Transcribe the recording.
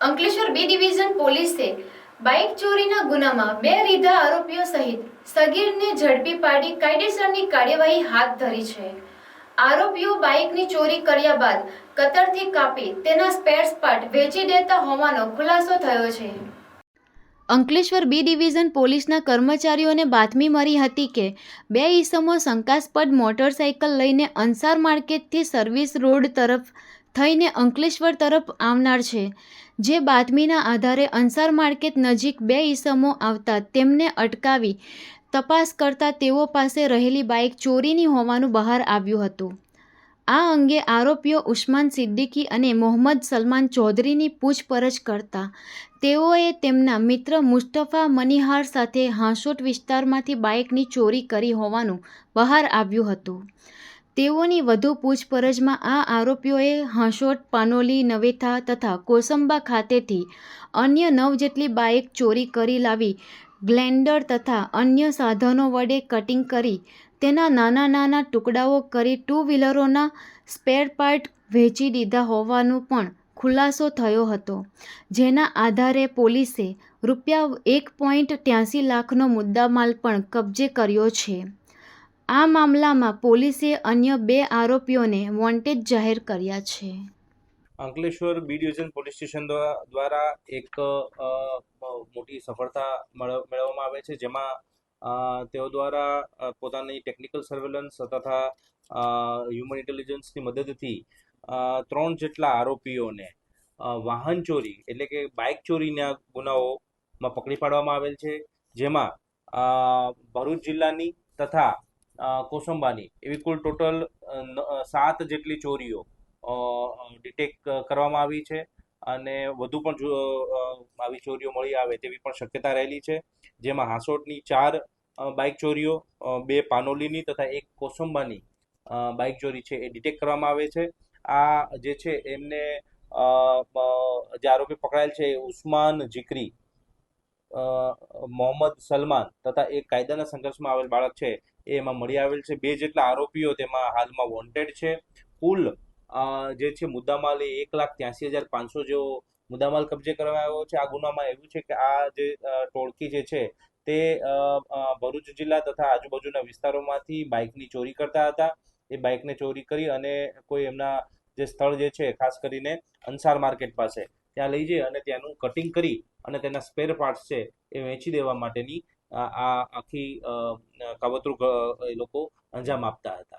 Ankleshwar B division પોલીસે bike ચોરીના ગુનામાં બે રીઢા આરોપીઓ સહિત સગીરને ઝડપી પાડી કાયદેસરની કાર્યવાહી હાથ ધરી છે। આરોપીઓ બાઇકની ચોરી કર્યા બાદ કતરથી કાપી તેના સ્પેર પાર્ટ વેચી દેતા હોવાનો ખુલાસો થયો છે। અંકલેશ્વર બી ડિવિઝન પોલીસના કર્મચારીઓને બાતમી મળી હતી કે બે ઈસમો શંકાસ્પદ મોટરસાઇકલ લઈને અંસાર માર્કેટથી સર્વિસ રોડ તરફ થઈને અંકલેશ્વર તરફ આવનાર છે। જે બાતમીના આધારે અંસાર માર્કેટ નજીક બે ઈસમો આવતા તેમને અટકાવી તપાસ કરતા તેઓ પાસે રહેલી બાઇક ચોરીની હોવાનું બહાર આવ્યું હતું। આ અંગે આરોપીઓ ઉસ્માન સિદ્દીકી અને મોહમ્મદ સલમાન ચૌધરીની પૂછપરછ કરતા તેઓએ તેમના મિત્ર મુસ્તફા મનીહાર સાથે હાંસોટ વિસ્તારમાંથી બાઇકની ચોરી કરી હોવાનું બહાર આવ્યું હતું। તેઓની વધુ પૂછપરછમાં આ આરોપીઓએ હાંસોટ, પાનોલી, નવેથા તથા કોસંબા ખાતેથી અન્ય 9 જેટલી બાઇક ચોરી કરી લાવી ગ્લેન્ડર તથા અન્ય સાધનો વડે કટિંગ કરી તેના નાના નાના ટુકડાઓ કરી ટુ વ્હીલરોના સ્પેર પાર્ટ વેચી દીધા હોવાનો પણ ખુલાસો થયો હતો। જેના આધારે પોલીસે ₹1.83 લાખનો મુદ્દામાલ પણ કબજે કર્યો છે। આ મામલામાં પોલીસે અન્ય 2 આરોપીઓને વોન્ટેડ જાહેર કર્યા છે। Ankleshwar B division police station દ્વારા એક મોટી સફળતા મેળવવામાં આવે છે, જેમાં તેઓ દ્વારા પોતાની ટેકનિકલ સર્વેલન્સ તથા હ્યુમન ઇન્ટેલિજન્સની મદદથી 3 જેટલા આરોપીઓને વાહન ચોરી એટલે કે બાઇક ચોરીના ગુનાઓમાં પકડી પાડવામાં આવેલ છે। જેમાં ભરૂચ જિલ્લાની તથા કોસંબાની એવી કુલ ટોટલ 7 જેટલી ચોરીઓ ડિટેક્ટ કરવામાં આવી છે અને વધુ પણ આવી ચોરીઓ મળી આવે તેવી પણ શક્યતા રહેલી છે। જેમાં હાંસોટની 4 બાઇક ચોરીઓ, 2 પાનોલીની તથા 1 કોસંબાની બાઇક ચોરી છે એ ડિટેક્ટ કરવામાં આવે છે। આ જે છે એમને જે આરોપી પકડાયેલ છે એ ઉસ્માન જીકરી, મોહમ્મદ સલમાન તથા એક કાયદાના સંઘર્ષમાં આવેલ બાળક છે એ એમાં મળી આવેલ છે। 2 જેટલા આરોપીઓ તેમાં હાલમાં વોન્ટેડ છે। કુલ જે છે મુદ્દામાલ એ 1,83,500 જેવો મુદ્દામાલ કબજે કરવામાં આવ્યો છે। આ ગુનામાં એવું છે કે આ જે ટોળકી જે છે તે ભરૂચ જિલ્લા તથા આજુબાજુના વિસ્તારોમાંથી બાઇકની ચોરી કરતા હતા। એ બાઇકને ચોરી કરી અને કોઈ એમના જે સ્થળ જે છે ખાસ કરીને અંસાર માર્કેટ પાસે ત્યાં લઈ જઈ અને ત્યાંનું કટિંગ કરી અને તેના સ્પેર પાર્ટ્સ છે એ વેચી દેવા માટેની આ આખી કાવતરું એ લોકો અંજામ આપતા હતા।